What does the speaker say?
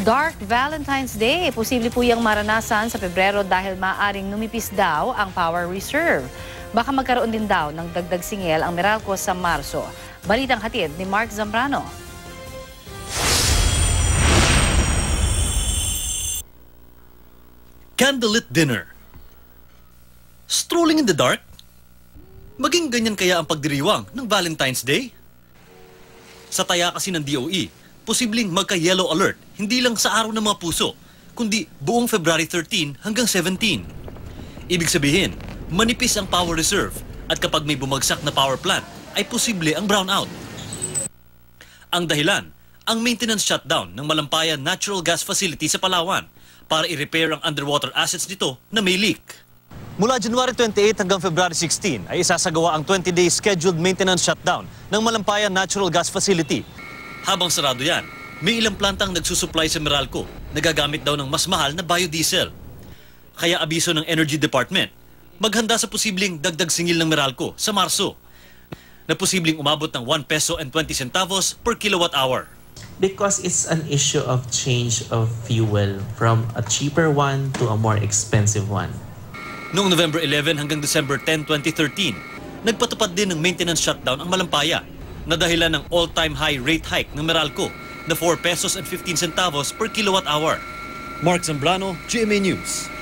Dark Valentine's Day. Posible po yung maranasan sa Pebrero dahil maaring numipis daw ang power reserve. Baka magkaroon din daw ng dagdag singil ang Meralco sa Marso. Balitang hatid ni Mark Zambrano. Candlelit dinner. Strolling in the dark? Maging ganyan kaya ang pagdiriwang ng Valentine's Day? Sa taya kasi ng DOE, posibleng magka-yellow alert hindi lang sa araw ng mga puso, kundi buong February 13 hanggang 17. Ibig sabihin, manipis ang power reserve at kapag may bumagsak na power plant, ay posible ang brownout. Ang dahilan, ang maintenance shutdown ng Malampayan Natural Gas Facility sa Palawan para i-repair ang underwater assets nito na may leak. Mula January 28 hanggang February 16 ay isasagawa ang 20-day scheduled maintenance shutdown ng Malampayan Natural Gas Facility. Habang sarado yan, may ilang plantang nagsusupply sa Meralco na gagamit daw ng mas mahal na biodiesel. Kaya abiso ng Energy Department, maghanda sa posibleng dagdag singil ng Meralco sa Marso na posibleng umabot ng 1 peso and 20 centavos per kilowatt hour. Because it's an issue of change of fuel from a cheaper one to a more expensive one. Noong November 11 hanggang December 10, 2013, nagpatupad din ng maintenance shutdown ang Malampaya na dahilan ng all-time high rate hike ng Meralco na 4 pesos and 15 centavos per kilowatt hour. Mark Zambrano, GMA News.